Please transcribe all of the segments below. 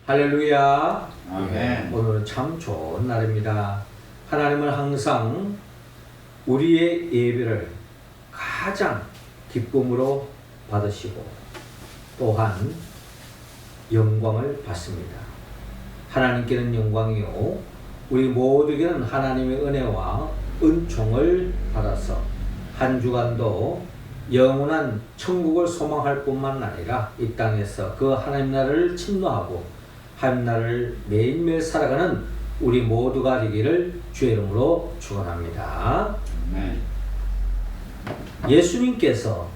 할렐루야. 아멘. 오늘은 참 좋은 날입니다. 하나님은 항상 우리의 예배를 가장 기쁨으로 받으시고 또한 영광을 받습니다. 하나님께는 영광이요 우리 모두에게는 하나님의 은혜와 은총을 받아서 한 주간도 영원한 천국을 소망할 뿐만 아니라 이 땅에서 그 하나님 나라를 침노하고 하나님 나라를 매일매일 살아가는 우리 모두가 되기를 주의 이름으로 축원합니다. 아멘. 예수님께서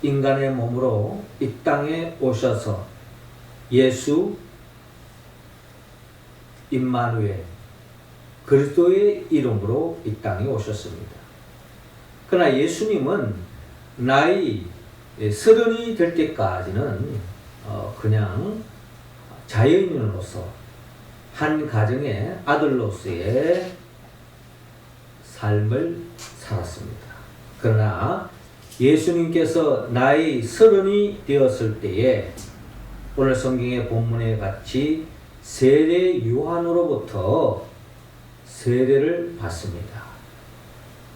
인간의 몸으로 이 땅에 오셔서 예수 임마누엘 그리스도의 이름으로 이 땅에 오셨습니다. 그러나 예수님은 나이 30이 될 때까지는 그냥 자연인으로서 한 가정의 아들로서의 삶을 살았습니다. 그러나 예수님께서 나이 30이 되었을 때에 오늘 성경의 본문에 같이 세례 요한으로부터 세례를 받습니다.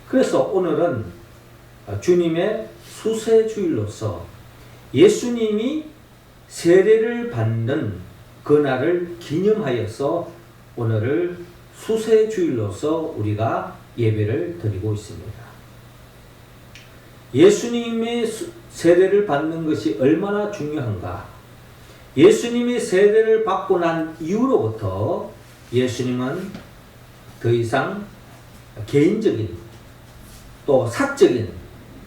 그래서 오늘은 주님의 수세주일로서 예수님이 세례를 받는 그날을 기념하여서 오늘을 수세주일로서 우리가 예배를 드리고 있습니다. 예수님의 세례를 받는 것이 얼마나 중요한가? 예수님이 세례를 받고 난 이후로부터 예수님은 더 이상 개인적인 또 사적인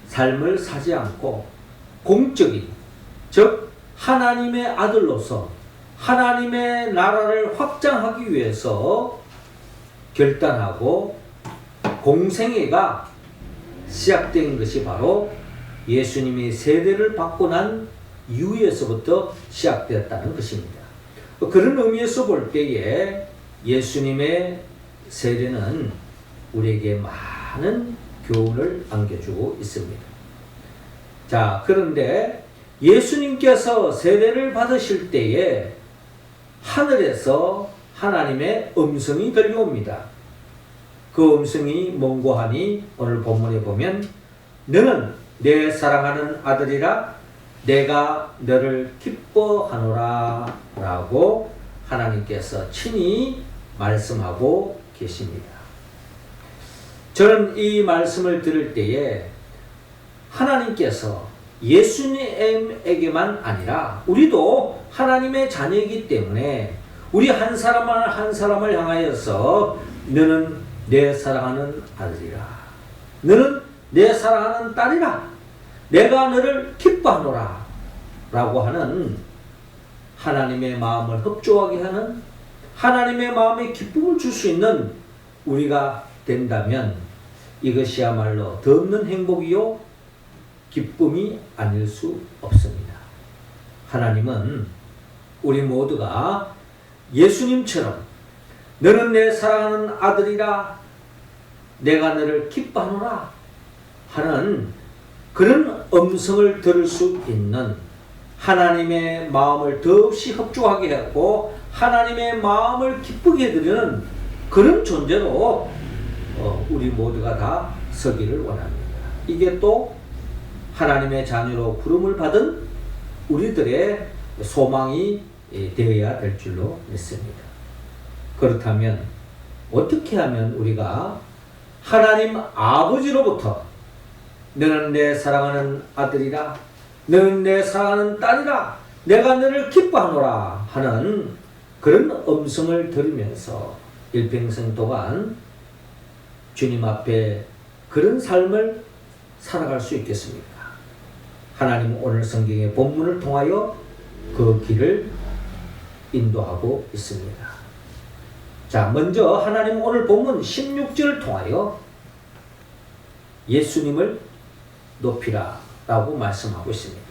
삶을 사지 않고 공적인, 즉 하나님의 아들로서 하나님의 나라를 확장하기 위해서 결단하고 공생애가 시작된 것이 바로 예수님이 세례를 받고 난 이후에서부터 시작되었다는 것입니다. 그런 의미에서 볼 때에 예수님의 세례는 우리에게 많은 교훈을 안겨주고 있습니다. 자, 그런데 예수님께서 세례를 받으실 때에 하늘에서 하나님의 음성이 들려옵니다. 그 음성이 뭔고 하니 오늘 본문에 보면 너는 내 사랑하는 아들이라 내가 너를 기뻐하노라 라고 하나님께서 친히 말씀하고 계십니다. 저는 이 말씀을 들을 때에 하나님께서 예수님에게만 아니라 우리도 하나님의 자녀이기 때문에 우리 한 사람을 한 사람을 향하여서 너는 내 사랑하는 아들이라 너는 내 사랑하는 딸이라 내가 너를 기뻐하노라 라고 하는 하나님의 마음을 협조하게 하는 하나님의 마음에 기쁨을 줄 수 있는 우리가 된다면 이것이야말로 더 없는 행복이요 기쁨이 아닐 수 없습니다. 하나님은 우리 모두가 예수님처럼 너는 내 사랑하는 아들이라 내가 너를 기뻐하노라 하는 그런 음성을 들을 수 있는 하나님의 마음을 더없이 협조하게 하고 하나님의 마음을 기쁘게 해드리는 그런 존재로 우리 모두가 다 서기를 원합니다. 이게 또 하나님의 자녀로 부름을 받은 우리들의 소망이 되어야 될 줄로 믿습니다. 그렇다면 어떻게 하면 우리가 하나님 아버지로부터 너는 내 사랑하는 아들이라 너는 내 사랑하는 딸이라 내가 너를 기뻐하노라 하는 그런 음성을 들으면서 일평생 동안 주님 앞에 그런 삶을 살아갈 수 있겠습니까? 하나님은 오늘 성경의 본문을 통하여 그 길을 인도하고 있습니다. 자, 먼저 하나님은 오늘 본문 16절을 통하여 예수님을 높이라 라고 말씀하고 있습니다.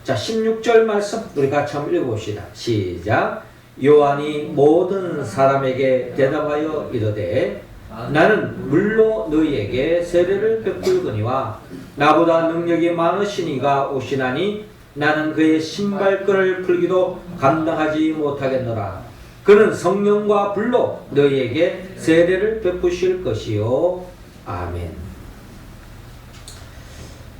자, 16절 말씀 우리 같이 한번 읽어봅시다. 시작. 요한이 모든 사람에게 대답하여 이르되 나는 물로 너희에게 세례를 베풀거니와 나보다 능력이 많으신 이가 오시나니 나는 그의 신발끈을 풀기도 감당하지 못하겠노라. 그는 성령과 불로 너희에게 세례를 베푸실 것이요. 아멘.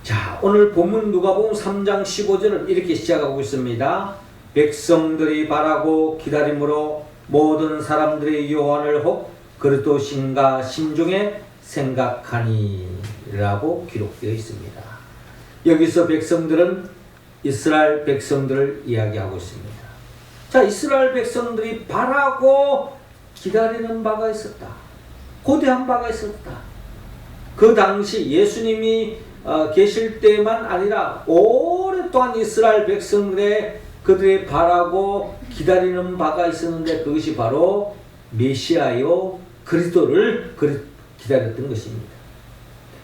자, 오늘 본문 누가복음 3장 15절을 이렇게 시작하고 있습니다. 백성들이 바라고 기다림으로 모든 사람들의 요한을 혹 그리스도신가 심중에 생각하니 라고 기록되어 있습니다. 여기서 백성들은 이스라엘 백성들을 이야기하고 있습니다. 자, 이스라엘 백성들이 바라고 기다리는 바가 있었다. 고대한 바가 있었다. 그 당시 예수님이 계실 때만 아니라 오랫동안 이스라엘 백성들의 그들이 바라고 기다리는 바가 있었는데 그것이 바로 메시아요 그리스도를 기다렸던 것입니다.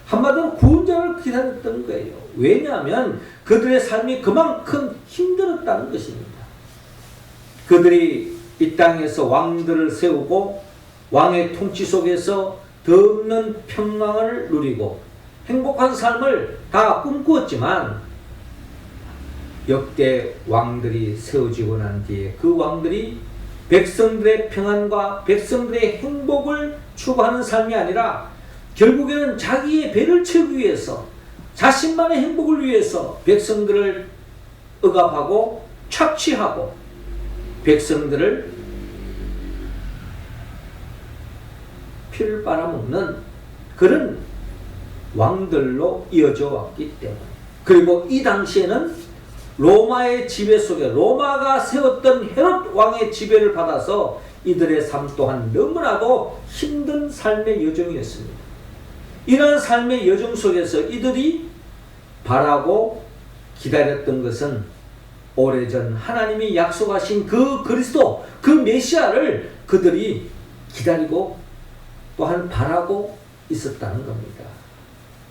한마디로 구원자를 기다렸던 거예요. 왜냐하면 그들의 삶이 그만큼 힘들었다는 것입니다. 그들이 이 땅에서 왕들을 세우고 왕의 통치 속에서 더 없는 평강을 누리고 행복한 삶을 다 꿈꾸었지만 역대 왕들이 세워지고 난 뒤에 그 왕들이 백성들의 평안과 백성들의 행복을 추구하는 삶이 아니라 결국에는 자기의 배를 채우기 위해서 자신만의 행복을 위해서 백성들을 억압하고 착취하고 백성들을 피를 빨아먹는 그런 왕들로 이어져 왔기 때문에, 그리고 이 당시에는 로마의 지배 속에 로마가 세웠던 헤롯 왕의 지배를 받아서 이들의 삶 또한 너무나도 힘든 삶의 여정이었습니다. 이러한 삶의 여정 속에서 이들이 바라고 기다렸던 것은 오래전 하나님이 약속하신 그 그리스도, 그 메시아를 그들이 기다리고 또한 바라고 있었다는 겁니다.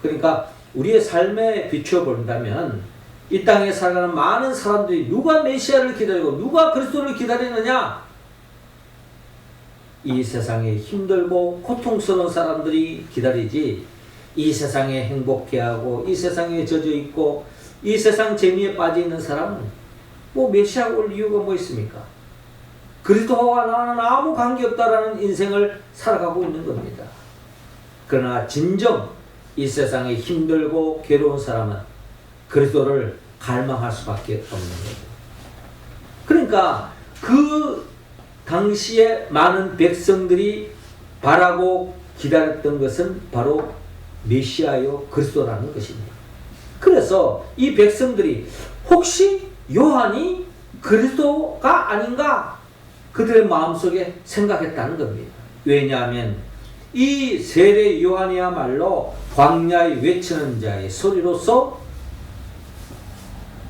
그러니까 우리의 삶에 비춰본다면 이 땅에 살아가는 많은 사람들이 누가 메시아를 기다리고 누가 그리스도를 기다리느냐? 이 세상에 힘들고 고통스러운 사람들이 기다리지, 이 세상에 행복해하고 이 세상에 젖어있고 이 세상 재미에 빠져있는 사람은 뭐 메시아 올 이유가 뭐 있습니까? 그리스도와 나는 아무 관계없다라는 인생을 살아가고 있는 겁니다. 그러나 진정 이 세상에 힘들고 괴로운 사람은 그리스도를 갈망할 수밖에 없는 거죠. 그러니까 그 당시에 많은 백성들이 바라고 기다렸던 것은 바로 메시아요 그리스도라는 것입니다. 그래서 이 백성들이 혹시 요한이 그리스도가 아닌가 그들의 마음속에 생각했다는 겁니다. 왜냐하면 이 세례 요한이야말로 광야에 외치는 자의 소리로서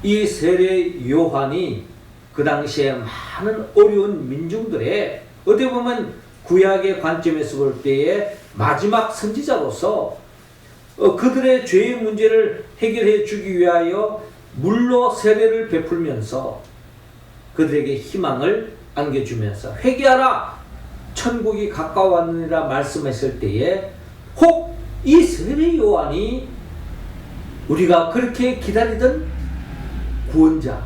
이 세례 요한이 그 당시에 많은 어려운 민중들의 어떻게 보면 구약의 관점에서 볼 때에 마지막 선지자로서 그들의 죄의 문제를 해결해 주기 위하여 물로 세례를 베풀면서 그들에게 희망을 안겨주면서 회개하라 천국이 가까웠느니라 말씀했을 때에 혹 이 세례 요한이 우리가 그렇게 기다리던 구원자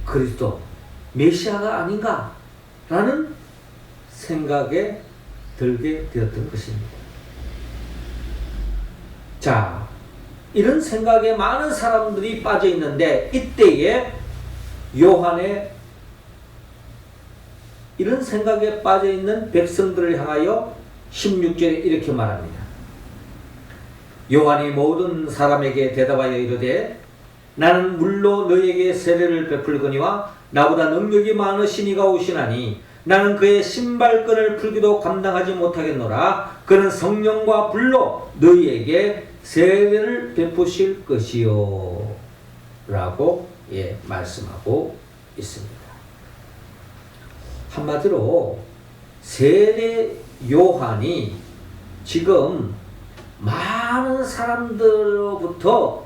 그리스도 메시아가 아닌가 라는 생각에 들게 되었던 것입니다. 자, 이런 생각에 많은 사람들이 빠져 있는데 이때에 요한의 이런 생각에 빠져 있는 백성들을 향하여 16절에 이렇게 말합니다. 요한이 모든 사람에게 대답하여 이르되 나는 물로 너희에게 세례를 베풀거니와 나보다 능력이 많으신 이가 오시나니 나는 그의 신발끈을 풀기도 감당하지 못하겠노라. 그는 성령과 불로 너희에게 세례를 베푸실 것이요 라고 말씀하고 있습니다. 한마디로 세례 요한이 지금 많은 사람들로부터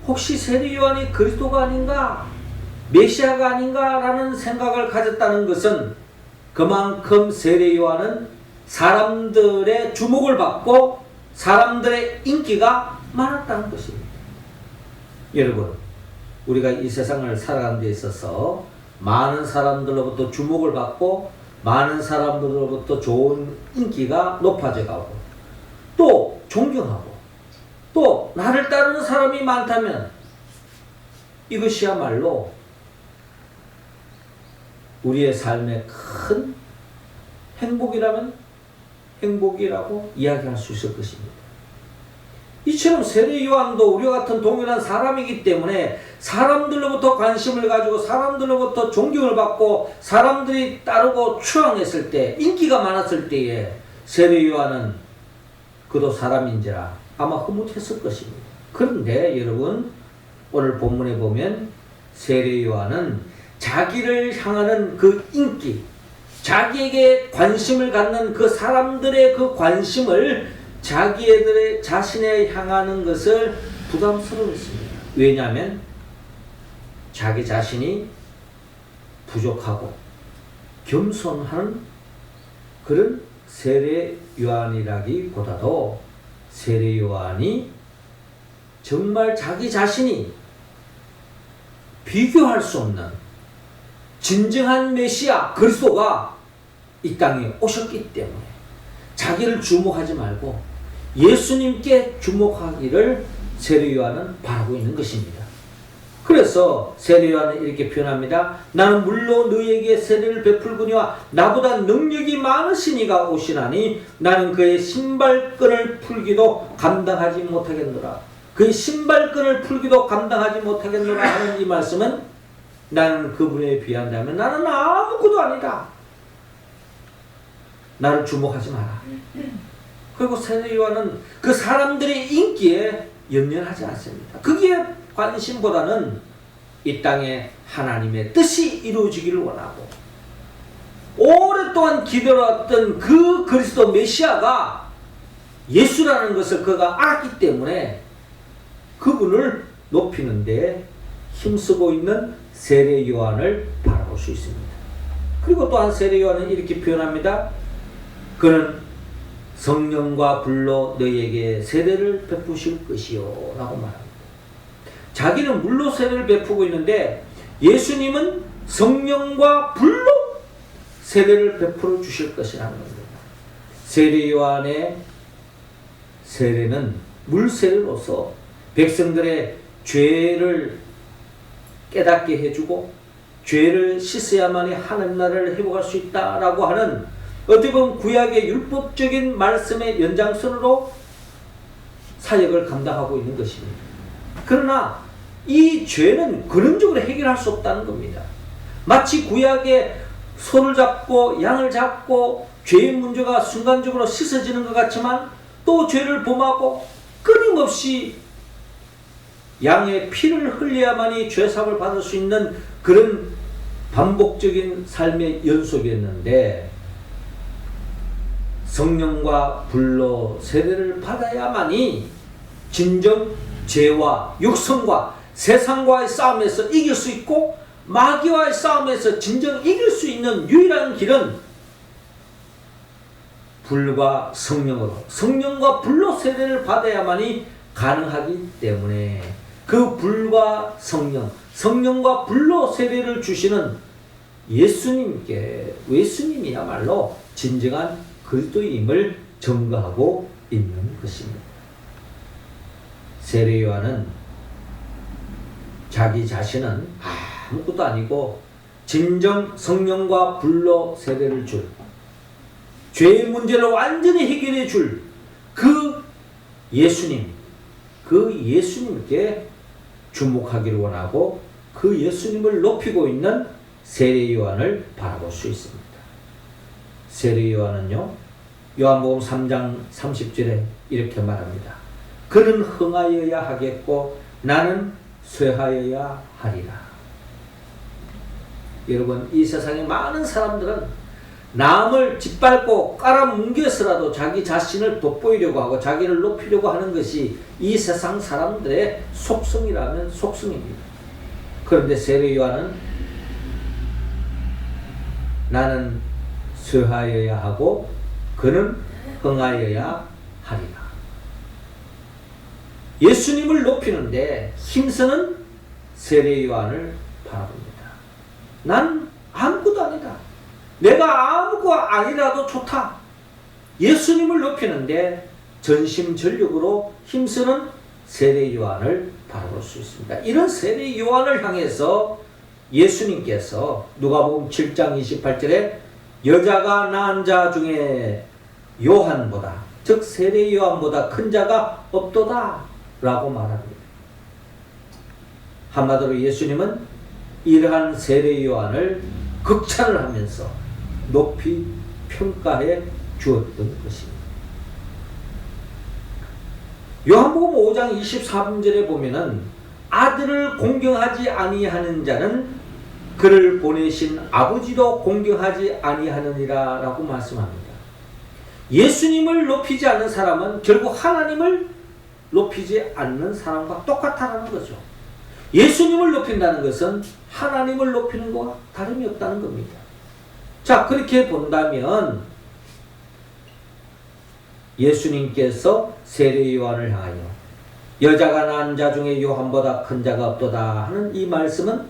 혹시 세례 요한이 그리스도가 아닌가 메시아가 아닌가 라는 생각을 가졌다는 것은 그만큼 세례 요한은 사람들의 주목을 받고 사람들의 인기가 많았다는 것입니다. 여러분, 우리가 이 세상을 살아가는 데 있어서 많은 사람들로부터 주목을 받고 많은 사람들로부터 좋은 인기가 높아져 가고 또 존경하고 또 나를 따르는 사람이 많다면 이것이야말로 우리의 삶의 큰 행복이라고 이야기할 수 있을 것입니다. 이처럼 세례 요한도 우리와 같은 동일한 사람이기 때문에 사람들로부터 관심을 가지고 사람들로부터 존경을 받고 사람들이 따르고 추앙했을 때, 인기가 많았을 때에 세례 요한은 그도 사람인지라 아마 흐뭇했을 것입니다. 그런데 여러분, 오늘 본문에 보면 세례 요한은 자기를 향하는 그 인기, 자기에게 관심을 갖는 그 사람들의 그 관심을 자기애들의 자신에 향하는 것을 부담스러워했습니다. 왜냐하면 자기 자신이 부족하고 겸손한 그런 세례 요한이라기보다도 세례 요한이 정말 자기 자신이 비교할 수 없는 진정한 메시아 그리스도가 이 땅에 오셨기 때문에 자기를 주목하지 말고 예수님께 주목하기를 세례 요한은 바라고 있는 것입니다. 그래서 세례 요한은 이렇게 표현합니다. 나는 물로 너희에게 세례를 베풀거니와 나보다 능력이 많으시니가 오시나니 나는 그의 신발끈을 풀기도 감당하지 못하겠노라. 그의 신발끈을 풀기도 감당하지 못하겠노라 하는 이 말씀은 나는 그분에 비한다면 나는 아무것도 아니다. 나를 주목하지 마라. 그리고 세례 요한은 그 사람들의 인기에 연연하지 않습니다. 거기에 관심보다는 이 땅에 하나님의 뜻이 이루어지기를 원하고 오랫동안 기다려왔던 그 그리스도 메시아가 예수라는 것을 그가 알았기 때문에 그분을 높이는 데 힘쓰고 있는 세례 요한을 바라볼 수 있습니다. 그리고 또한 세례 요한은 이렇게 표현합니다. 그는 성령과 불로 너희에게 세례를 베푸실 것이요 라고 말합니다. 자기는 물로 세례를 베푸고 있는데 예수님은 성령과 불로 세례를 베풀어 주실 것이라는 겁니다. 세례 요한의 세례는 물 세례로서 백성들의 죄를 깨닫게 해주고 죄를 씻어야만이 하나님 나라를 회복할 수 있다라고 하는 어떻게 보면 구약의 율법적인 말씀의 연장선으로 사역을 감당하고 있는 것입니다. 그러나 이 죄는 근원적으로 해결할 수 없다는 겁니다. 마치 구약에 소를 잡고 양을 잡고 죄의 문제가 순간적으로 씻어지는 것 같지만 또 죄를 범하고 끊임없이 양의 피를 흘려야만이 죄사함을 받을 수 있는 그런 반복적인 삶의 연속이었는데 성령과 불로 세례를 받아야만이 진정 죄와 육성과 세상과의 싸움에서 이길 수 있고 마귀와의 싸움에서 진정 이길 수 있는 유일한 길은 불과 성령으로 성령과 불로 세례를 받아야만이 가능하기 때문에 그 불과 성령과 불로 세례를 주시는 예수님이야말로 진정한 그리스도임을 증거하고 있는 것입니다. 세례 요한은 자기 자신은 아무것도 아니고 진정 성령과 불로 세례를 줄 죄의 문제를 완전히 해결해 줄 그 예수님께 주목하기를 원하고 그 예수님을 높이고 있는 세례 요한을 바라볼 수 있습니다. 세례 요한은요, 요한복음 3장 30절에 이렇게 말합니다. 그는 흥하여야 하겠고 나는 쇠하여야 하리라. 여러분, 이 세상에 많은 사람들은 남을 짓밟고 깔아뭉개서라도 자기 자신을 돋보이려고 하고 자기를 높이려고 하는 것이 이 세상 사람들의 속성이라면 속성입니다. 그런데 세례 요한은 나는 쇠하여야 하고 그는 흥하여야 하리라. 예수님을 높이는데 힘쓰는 세례 요한을 바라봅니다. 난 아무것도 아니다. 내가 아무것도 아니라도 좋다. 예수님을 높이는데 전심전력으로 힘쓰는 세례 요한을 바라볼 수 있습니다. 이런 세례 요한을 향해서 예수님께서 누가복음 7장 28절에 여자가 낳은 자 중에 요한보다, 즉 세례 요한보다 큰 자가 없도다 라고 말합니다. 한마디로 예수님은 이러한 세례 요한을 극찬을 하면서 높이 평가해 주었던 것입니다. 요한복음 5장 24절에 보면은 아들을 공경하지 아니하는 자는 그를 보내신 아버지도 공경하지 아니하느니라 라고 말씀합니다. 예수님을 높이지 않는 사람은 결국 하나님을 높이지 않는 사람과 똑같다는 거죠. 예수님을 높인다는 것은 하나님을 높이는 것과 다름이 없다는 겁니다. 자, 그렇게 본다면 예수님께서 세례 요한을 향하여 여자가 낳은 자 중에 요한보다 큰 자가 없도다 하는 이 말씀은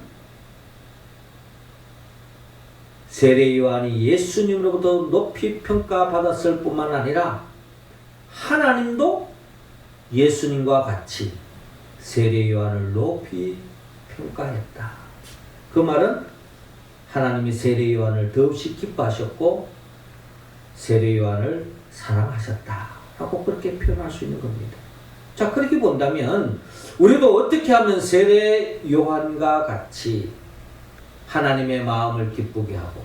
세례 요한이 예수님으로부터 높이 평가받았을 뿐만 아니라 하나님도 예수님과 같이 세례 요한을 높이 평가했다. 그 말은 하나님이 세례 요한을 더없이 기뻐하셨고 세례 요한을 사랑하셨다 라고 그렇게 표현할 수 있는 겁니다. 자, 그렇게 본다면 우리도 어떻게 하면 세례 요한과 같이 하나님의 마음을 기쁘게 하고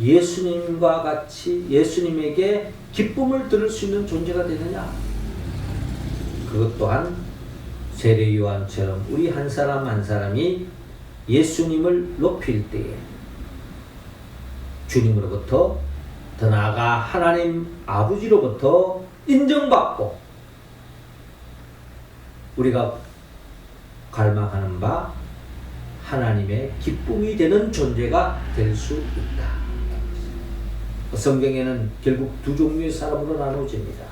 예수님과 같이 예수님에게 기쁨을 들을 수 있는 존재가 되느냐? 그것 또한 세례 요한처럼 우리 한 사람 한 사람이 예수님을 높일 때에 주님으로부터 더 나아가 하나님 아버지로부터 인정받고 우리가 갈망하는 바 하나님의 기쁨이 되는 존재가 될 수 있다. 성경에는 결국 두 종류의 사람으로 나누어집니다.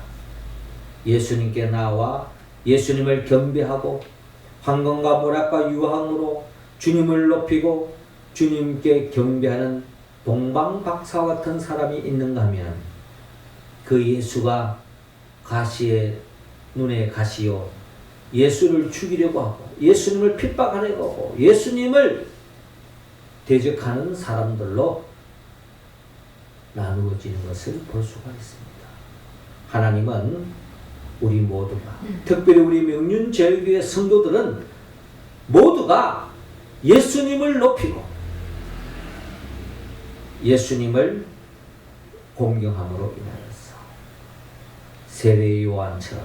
예수님께 나와 예수님을 경배하고 황금과 모략과 유황으로 주님을 높이고 주님께 경배하는 동방박사와 같은 사람이 있는가 하면 그 예수가 가시의 눈에 가시요 예수를 죽이려고 하고 예수님을 핍박하려고 하고 예수님을 대적하는 사람들로 나누어지는 것을 볼 수가 있습니다. 하나님은 우리 모두가 특별히 우리 명륜제일교회 성도들은 모두가 예수님을 높이고 예수님을 공경함으로 인하여서 세례 요한처럼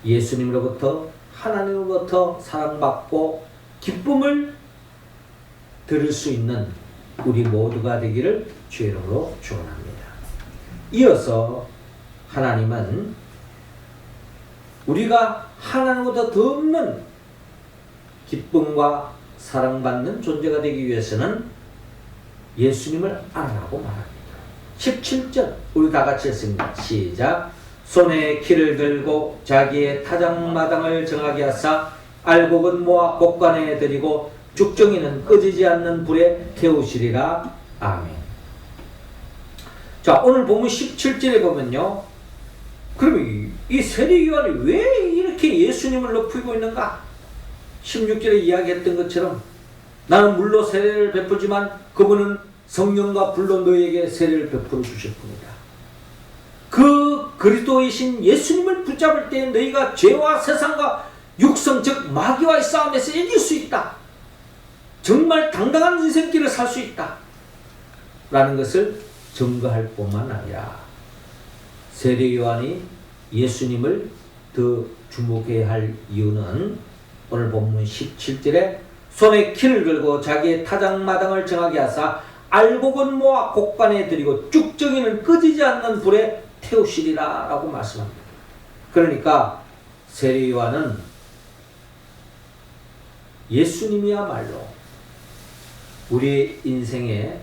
예수님으로부터 하나님으로부터 사랑받고 기쁨을 들을 수 있는 우리 모두가 되기를 주의 이름으로 축원합니다. 이어서 하나님은 우리가 하나님보다 더 없는 기쁨과 사랑받는 존재가 되기 위해서는 예수님을 알아라고 말합니다. 17절 우리 다 같이 했습니다. 시작. 손에 키를 들고 자기의 타작마당을 정하게 하사 알곡은 모아 곡간에 들이고 죽정이는 꺼지지 않는 불에 태우시리라. 아멘. 자, 오늘 보면 17절에 보면요. 그럼 이 세례 요한이 왜 이렇게 예수님을 높이고 있는가? 16절에 이야기했던 것처럼 나는 물로 세례를 베푸지만 그분은 성령과 불로 너희에게 세례를 베풀어 주실 뿐이다. 그 그리스도이신 예수님을 붙잡을 때 너희가 죄와 세상과 육성 즉 마귀와의 싸움에서 이길 수 있다. 정말 당당한 인생길을 살 수 있다. 라는 것을 증거할 뿐만 아니라 세례 요한이 예수님을 더 주목해야 할 이유는 오늘 본문 17절에 손에 키를 들고 자기의 타작마당을 정하게 하사 알곡은 모아 곡간에 들이고 쭉정이는 꺼지지 않는 불에 태우시리라 라고 말씀합니다. 그러니까 세례 요한은 예수님이야말로 우리의 인생의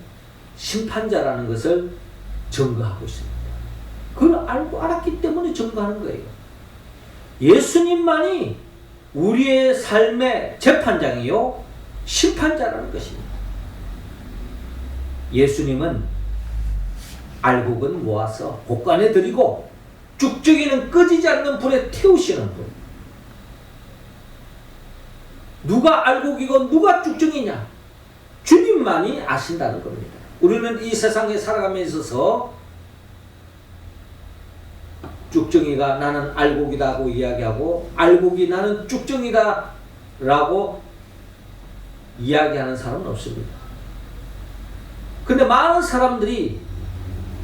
심판자라는 것을 증거하고 있습니다. 그걸 알고 알았기 때문에 증거하는 거예요. 예수님만이 우리의 삶의 재판장이요 심판자라는 것입니다. 예수님은 알곡은 모아서 곳간에 들이고 쭉저기는 끄지지 않는 불에 태우시는 분. 누가 알곡이고 누가 쭉저기냐? 주님만이 아신다는 겁니다. 우리는 이 세상에 살아가면서 있어서 쭉정이가 나는 알곡이다고 이야기하고 알곡이 나는 쭉정이다 라고 이야기하는 사람은 없습니다. 근데 많은 사람들이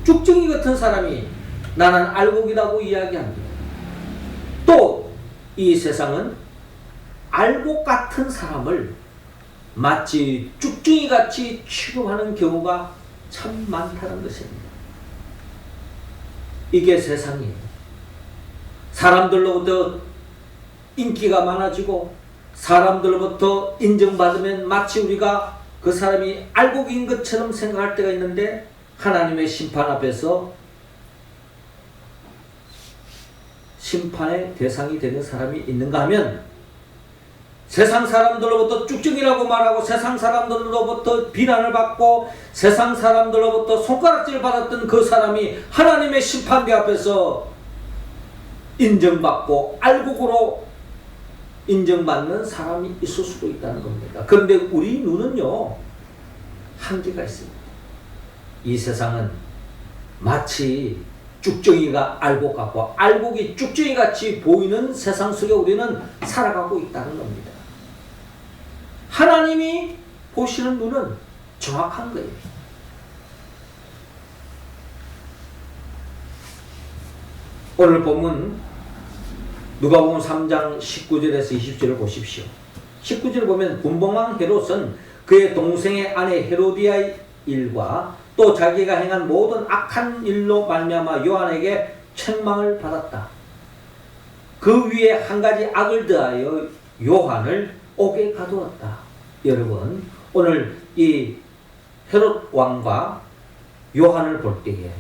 쭉정이 같은 사람이 나는 알곡이라고 이야기합니다. 또 이 세상은 알곡 같은 사람을 마치 쭉정이 같이 취급하는 경우가 참 많다는 것입니다. 이게 세상이에요. 사람들로부터 인기가 많아지고 사람들로부터 인정받으면 마치 우리가 그 사람이 알곡인 것처럼 생각할 때가 있는데 하나님의 심판 앞에서 심판의 대상이 되는 사람이 있는가 하면 세상 사람들로부터 쭉쭉이라고 말하고 세상 사람들로부터 비난을 받고 세상 사람들로부터 손가락질 받았던 그 사람이 하나님의 심판대 앞에서 인정받고 알곡으로 인정받는 사람이 있을 수도 있다는 겁니다. 그런데 우리 눈은요 한계가 있습니다. 이 세상은 마치 쭉정이가 알곡 같고 알곡이 쭉정이 같이 보이는 세상 속에 우리는 살아가고 있다는 겁니다. 하나님이 보시는 눈은 정확한 거예요. 오늘 본문 누가복음 3장 19절에서 20절을 보십시오. 19절을 보면 분봉왕 헤롯은 그의 동생의 아내 헤로디아의 일과 또 자기가 행한 모든 악한 일로 말미암아 요한에게 책망을 받았다. 그 위에 한 가지 악을 더하여 요한을 옥에 가두었다. 여러분 오늘 이 헤롯 왕과 요한을 볼 때에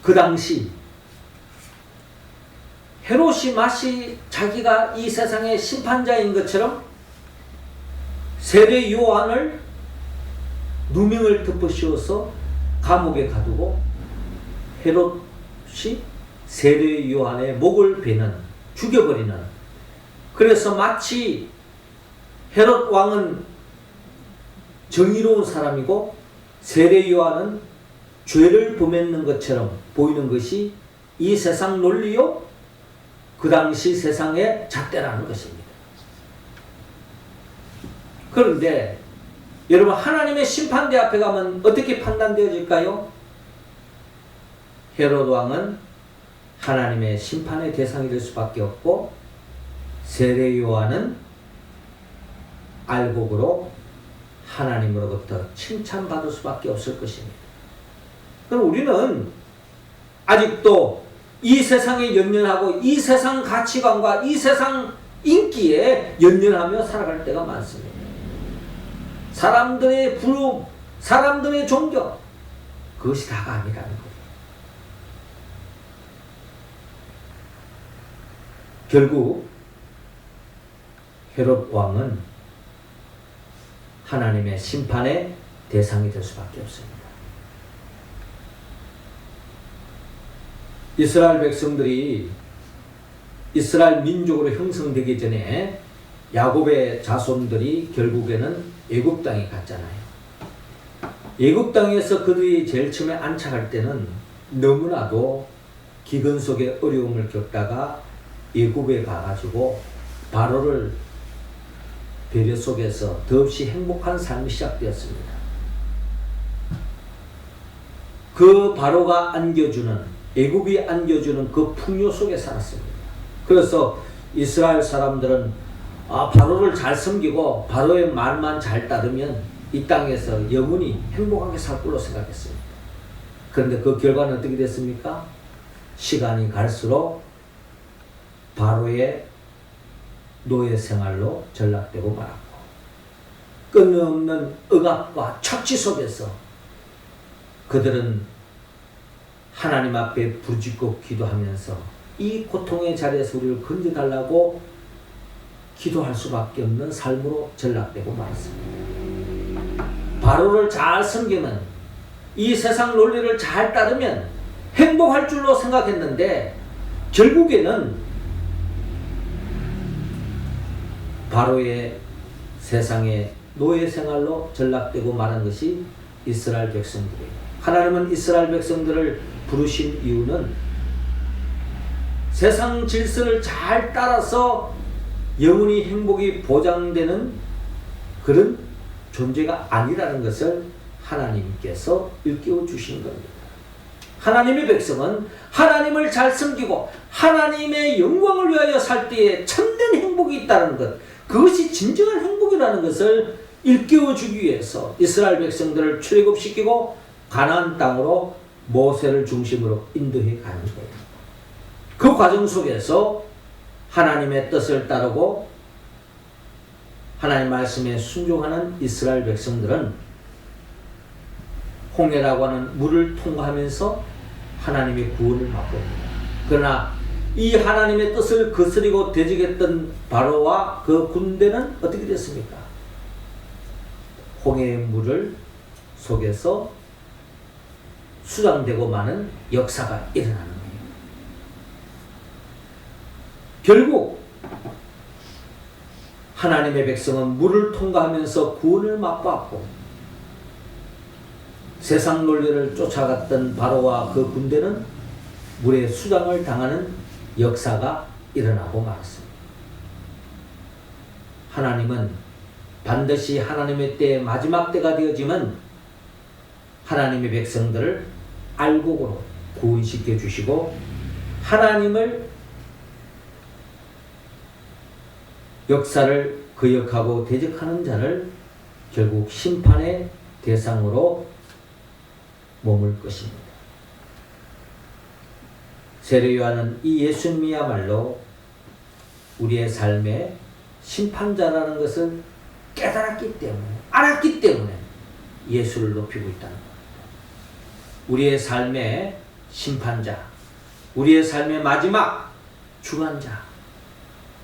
그 당시 헤롯이 마치 자기가 이 세상의 심판자인 것처럼 세례 요한을 누명을 덮어씌워서 감옥에 가두고 헤롯이 세례 요한의 목을 베는 죽여버리는, 그래서 마치 헤롯 왕은 정의로운 사람이고 세례 요한은 죄를 범했는 것처럼 보이는 것이 이 세상 논리요 그 당시 세상의 잣대라는 것입니다. 그런데 여러분 하나님의 심판대 앞에 가면 어떻게 판단되어질까요? 헤롯 왕은 하나님의 심판의 대상이 될 수밖에 없고 세례 요한은 알곡으로 하나님으로부터 칭찬받을 수밖에 없을 것입니다. 그럼 우리는 아직도 이 세상에 연연하고 이 세상 가치관과 이 세상 인기에 연연하며 살아갈 때가 많습니다. 사람들의 부름, 사람들의 존경, 그것이 다가 아니라는 거예요. 결국 헤롯 왕은 하나님의 심판의 대상이 될 수밖에 없습니다. 이스라엘 백성들이 이스라엘 민족으로 형성되기 전에 야곱의 자손들이 결국에는 애굽 땅에 갔잖아요. 애굽 땅에서 그들이 제일 처음에 안착할 때는 너무나도 기근 속에 어려움을 겪다가 애굽에 가가지고 바로를 배려 속에서 더없이 행복한 삶이 시작되었습니다. 그 바로가 안겨주는, 애굽이 안겨주는 그 풍요 속에 살았습니다. 그래서 이스라엘 사람들은 바로를 잘 섬기고 바로의 말만 잘 따르면 이 땅에서 영원히 행복하게 살 걸로 생각했습니다. 그런데 그 결과는 어떻게 됐습니까? 시간이 갈수록 바로의 노예 생활로 전락되고 말았고 끊임없는 억압과 착취 속에서 그들은 하나님 앞에 부르짖고 기도하면서 이 고통의 자리에서 우리를 건져달라고 기도할 수밖에 없는 삶으로 전락되고 말았습니다. 바로를 잘 섬기면, 이 세상 논리를 잘 따르면 행복할 줄로 생각했는데 결국에는 바로의 세상의 노예 생활로 전락되고 말한 것이 이스라엘 백성들이에요. 하나님은 이스라엘 백성들을 부르신 이유는 세상 질서를 잘 따라서 영원히 행복이 보장되는 그런 존재가 아니라는 것을 하나님께서 일깨워 주신 겁니다. 하나님의 백성은 하나님을 잘 섬기고 하나님의 영광을 위하여 살 때에 참된 행복이 있다는 것, 그것이 진정한 행복이라는 것을 일깨워 주기 위해서 이스라엘 백성들을 출애굽시키고 가나안 땅으로 모세를 중심으로 인도해 가는 거예요. 그 과정 속에서 하나님의 뜻을 따르고 하나님 말씀에 순종하는 이스라엘 백성들은 홍해라고 하는 물을 통과하면서 하나님의 구원을 맛봅니다. 그러나 이 하나님의 뜻을 거스리고 대적했던 바로와 그 군대는 어떻게 됐습니까? 홍해의 물을 속에서 수장되고 마는 역사가 일어나는 거예요. 결국 하나님의 백성은 물을 통과하면서 구원을 맛보았고, 세상 논리를 쫓아갔던 바로와 그 군대는 물에 수장을 당하는 역사가 일어나고 말았습니다. 하나님은 반드시 하나님의 때에 마지막 때가 되어지면 하나님의 백성들을 알곡으로 구원시켜 주시고, 하나님을 역사를 거역하고 대적하는 자를 결국 심판의 대상으로 머물 것입니다. 세례 요한은 이 예수님이야말로 우리의 삶의 심판자라는 것을 깨달았기 때문에, 알았기 때문에 예수를 높이고 있다는 겁니다. 우리의 삶의 심판자, 우리의 삶의 마지막 주관자,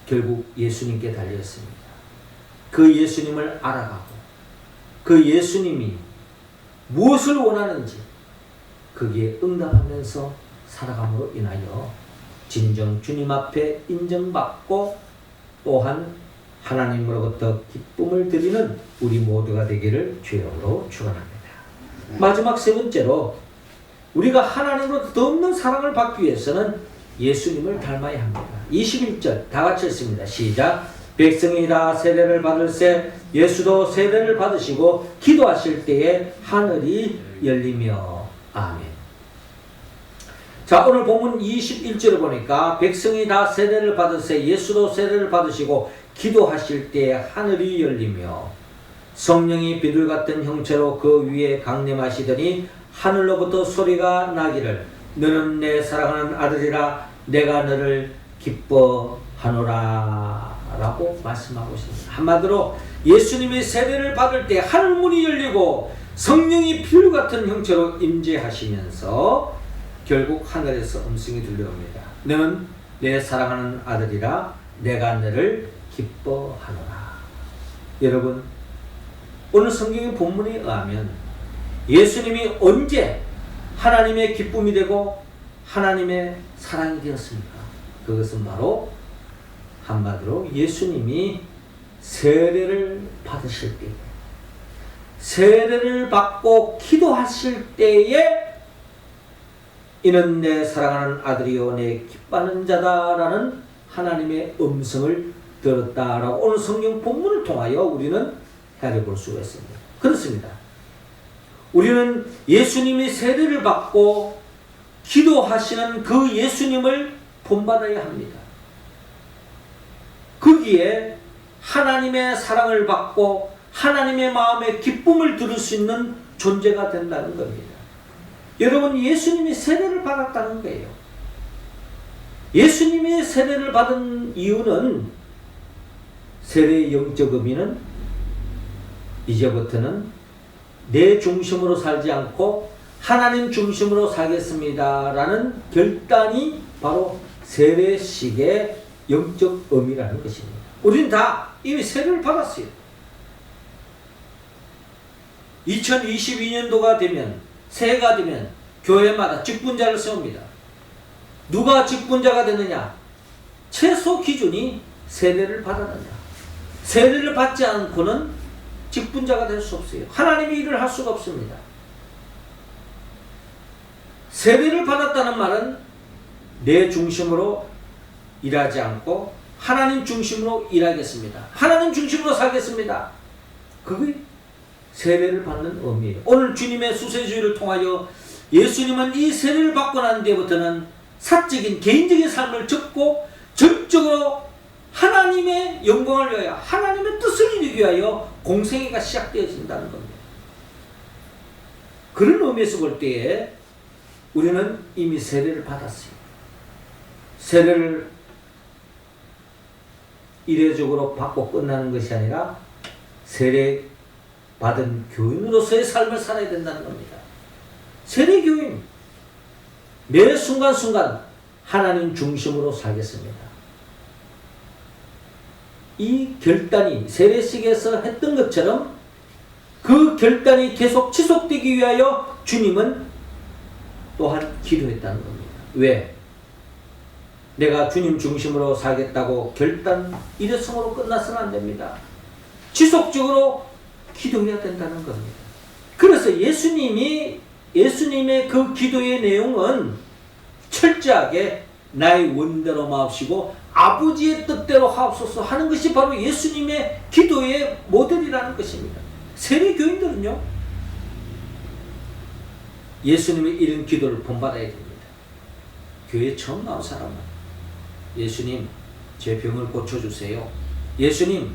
결국 예수님께 달려있습니다. 그 예수님을 알아가고 그 예수님이 무엇을 원하는지 거기에 응답하면서 살아감으로 인하여 진정 주님 앞에 인정받고 또한 하나님으로부터 기쁨을 드리는 우리 모두가 되기를 주님으로 축원합니다. 마지막 세 번째로, 우리가 하나님으로부터 더 없는 사랑을 받기 위해서는 예수님을 닮아야 합니다. 21절 다 같이 읽습니다. 시작. 백성이 다 세례를 받을새 예수도 세례를 받으시고 기도하실 때에 하늘이 열리며. 아멘. 자, 오늘 본문 21절을 보니까 백성이 다 세례를 받을새 예수도 세례를 받으시고 기도하실 때에 하늘이 열리며 성령이 비둘 같은 형체로 그 위에 강림하시더니 하늘로부터 소리가 나기를 너는 내 사랑하는 아들이라 내가 너를 기뻐하노라 라고 말씀하고 있습니다. 한마디로 예수님이 세례를 받을 때 하늘문이 열리고 성령이 비둘 같은 형체로 임재하시면서 결국 하늘에서 음성이 들려옵니다. 너는 내 사랑하는 아들이라 내가 너를 기뻐하노라. 여러분, 오늘 성경의 본문에 의하면 예수님이 언제 하나님의 기쁨이 되고 하나님의 사랑이 되었습니까? 그것은 바로 한마디로 예수님이 세례를 받으실 때, 세례를 받고 기도하실 때에 이는 내 사랑하는 아들이요 내 기뻐하는 자다라는 하나님의 음성을 들었다라고 오늘 성경 본문을 통하여 우리는 헤아려볼 수가 있습니다. 그렇습니다. 우리는 예수님이 세례를 받고 기도하시는 그 예수님을 본받아야 합니다. 거기에 하나님의 사랑을 받고 하나님의 마음의 기쁨을 들을 수 있는 존재가 된다는 겁니다. 여러분, 예수님이 세례를 받았다는 거예요. 예수님이 세례를 받은 이유는 세례의 영적 의미는 이제부터는 내 중심으로 살지 않고 하나님 중심으로 살겠습니다라는 결단이 바로 세례식의 영적 의미라는 것입니다. 우리는 다 이미 세례를 받았어요. 2022년도가 되면, 새해가 되면 교회마다 직분자를 세웁니다. 누가 직분자가 되느냐? 최소 기준이 세례를 받았느냐. 세례를 받지 않고는 직분자가 될 수 없어요. 하나님이 일을 할 수가 없습니다. 세례를 받았다는 말은 내 중심으로 일하지 않고 하나님 중심으로 일하겠습니다. 하나님 중심으로 살겠습니다. 그게 세례를 받는 의미예요. 오늘 주님의 수세주의를 통하여 예수님은 이 세례를 받고 난 뒤부터는 사적인 개인적인 삶을 접고 전적으로 하나님의 영광을 위하여 하나님의 뜻을 이루기 위하여 공생애가 시작되어진다는 겁니다. 그런 의미에서 볼 때에 우리는 이미 세례를 받았어요. 세례를 이례적으로 받고 끝나는 것이 아니라 세례 받은 교인으로서의 삶을 살아야 된다는 겁니다. 세례 교인, 매 순간순간 하나님 중심으로 살겠습니다. 이 결단이 세례식에서 했던 것처럼 그 결단이 계속 지속되기 위하여 주님은 또한 기도했다는 겁니다. 왜? 내가 주님 중심으로 살겠다고 결단 일회성으로 끝나서는 안 됩니다. 지속적으로 기도해야 된다는 겁니다. 그래서 예수님의 그 기도의 내용은 철저하게 나의 원대로 마옵시고 아버지의 뜻대로 하옵소서 하는 것이 바로 예수님의 기도의 모델이라는 것입니다. 세례 교인들은요, 예수님의 이런 기도를 본받아야 됩니다. 교회에 처음 나온 사람은 예수님, 제 병을 고쳐주세요. 예수님,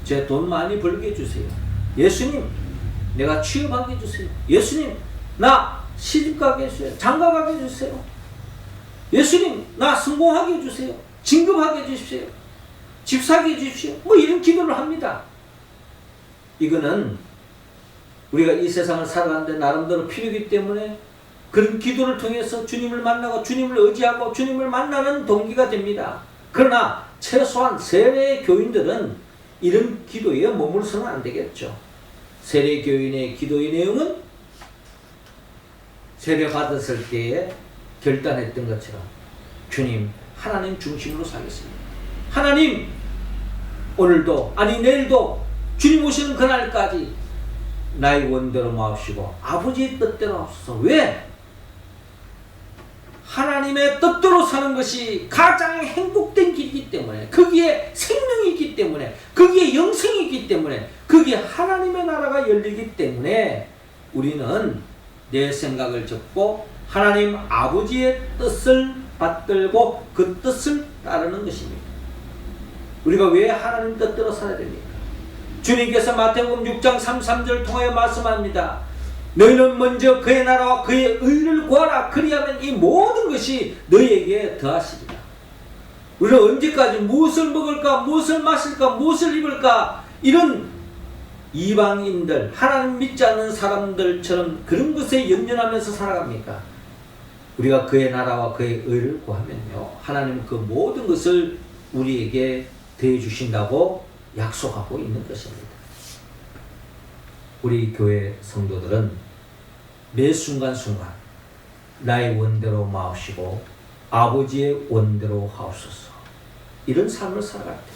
제 돈 많이 벌게 해주세요. 예수님, 내가 취업하게 해주세요. 예수님, 나 시집가게 해주세요. 장가가게 해주세요. 예수님, 나 성공하게 해주세요. 진급하게 해주십시오. 집 사게 해주십시오. 뭐 이런 기도를 합니다. 이거는 우리가 이 세상을 살아가는데 나름대로 필요이기 때문에 그런 기도를 통해서 주님을 만나고 주님을 의지하고 주님을 만나는 동기가 됩니다. 그러나 최소한 세례 교인들은 이런 기도에 머물러서는 안 되겠죠. 세례 교인의 기도의 내용은 세례 받았을 때에 결단했던 것처럼 주님, 하나님 중심으로 살겠습니다. 하나님, 오늘도 아니 내일도 주님 오시는 그날까지 나의 원대로 마옵시고 아버지의 뜻대로 하옵소서. 왜? 하나님의 뜻대로 사는 것이 가장 행복된 길이기 때문에, 거기에 생명이 있기 때문에, 거기에 영생이 있기 때문에, 거기에 하나님의 나라가 열리기 때문에 우리는 내 생각을 접고 하나님 아버지의 뜻을 받들고 그 뜻을 따르는 것입니다. 우리가 왜 하나님 뜻대로 살아야 됩니까? 주님께서 마태복음 6장 33절 통하여 말씀합니다. 너희는 먼저 그의 나라와 그의 의를 구하라. 그리하면 이 모든 것이 너희에게 더하시리라. 우리는 언제까지 무엇을 먹을까, 무엇을 마실까, 무엇을 입을까, 이런 이방인들, 하나님 믿지 않는 사람들처럼 그런 것에 연연하면서 살아갑니까? 우리가 그의 나라와 그의 의를 구하면요, 하나님은 그 모든 것을 우리에게 대해 주신다고 약속하고 있는 것입니다. 우리 교회 성도들은 매 순간순간 나의 원대로 마옵시고 아버지의 원대로 하옵소서, 이런 삶을 살아갈 때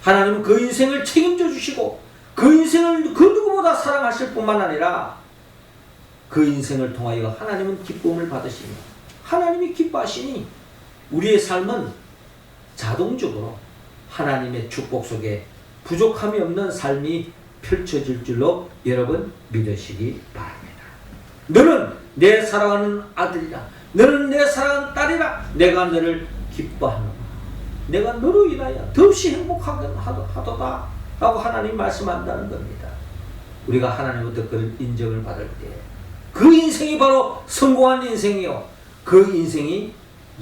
하나님은 그 인생을 책임져 주시고 그 인생을 그 누구보다 사랑하실 뿐만 아니라 그 인생을 통하여 하나님은 기쁨을 받으시며 하나님이 기뻐하시니 우리의 삶은 자동적으로 하나님의 축복 속에 부족함이 없는 삶이 펼쳐질 줄로 여러분 믿으시기 바랍니다. 너는 내 사랑하는 아들이라, 너는 내 사랑하는 딸이라, 내가 너를 기뻐하노라. 내가 너로 인하여 더없이 행복하게 하도다 라고 하나님 말씀한다는 겁니다. 우리가 하나님부터 그런 인정을 받을 때 그 인생이 바로 성공한 인생이요, 그 인생이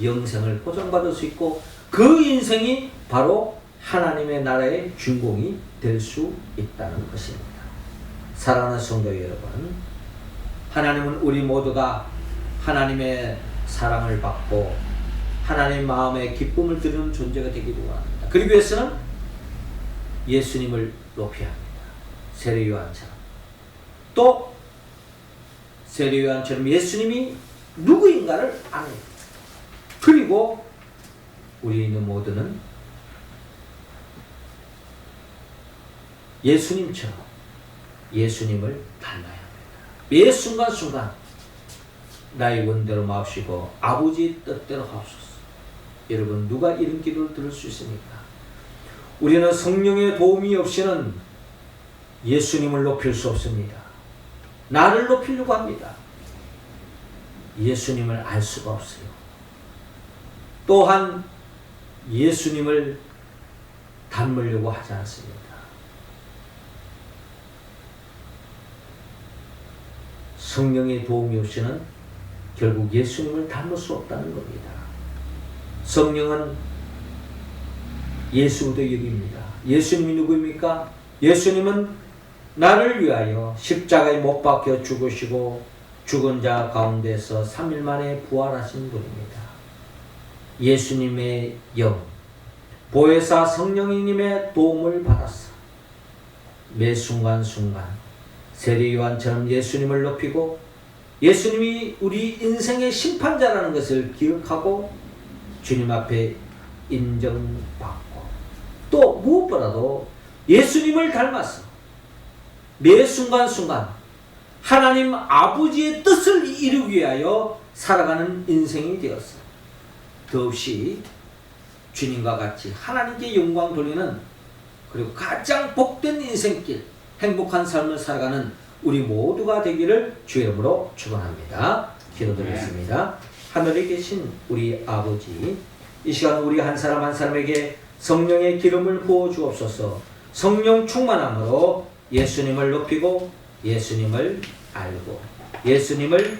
영생을 보장받을 수 있고 그 인생이 바로 하나님의 나라의 주인공이 될 수 있다는 것입니다. 사랑하는 성도 여러분, 하나님은 우리 모두가 하나님의 사랑을 받고 하나님 마음에 기쁨을 드리는 존재가 되기를 원합니다. 그러기 위해서는 예수님을 높여야 합니다. 세례 요한처럼. 또 세례 요한처럼 예수님이 누구인가를 아는. 그리고 우리는 모두는 예수님처럼 예수님을 닮아야 합니다. 매 순간순간 나의 원대로 마옵시고 아버지의 뜻대로 하옵소서. 여러분, 누가 이런 기도를 들을 수 있습니까? 우리는 성령의 도움이 없이는 예수님을 높일 수 없습니다. 나를 높이려고 합니다. 예수님을 알 수가 없어요. 또한 예수님을 닮으려고 하지 않습니다. 성령의 도움이 없이는 결국 예수님을 닮을 수 없다는 겁니다. 성령은 예수도 여기입니다. 예수님이 누구입니까? 예수님은 나를 위하여 십자가에 못 박혀 죽으시고 죽은 자 가운데서 3일 만에 부활하신 분입니다. 예수님의 영, 보혜사 성령님의 도움을 받았어. 매 순간순간 세례 요한처럼 예수님을 높이고 예수님이 우리 인생의 심판자라는 것을 기억하고 주님 앞에 인정받고 또 무엇보다도 예수님을 닮아서 매 순간순간 하나님 아버지의 뜻을 이루기 위하여 살아가는 인생이 되었어. 더없이 주님과 같이 하나님께 영광 돌리는, 그리고 가장 복된 인생길, 행복한 삶을 살아가는 우리 모두가 되기를 주의 이름으로 축원합니다. 기도드리겠습니다. 하늘에 계신 우리 아버지, 이 시간 우리 한 사람 한 사람에게 성령의 기름을 부어 주옵소서. 성령 충만함으로 예수님을 높이고 예수님을 알고 예수님을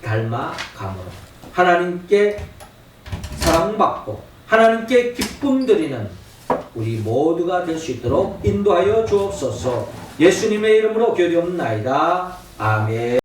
닮아감으로 하나님께 사랑받고 하나님께 기쁨 드리는 우리 모두가 될 수 있도록 인도하여 주옵소서. 예수님의 이름으로 기도옵나이다. 아멘.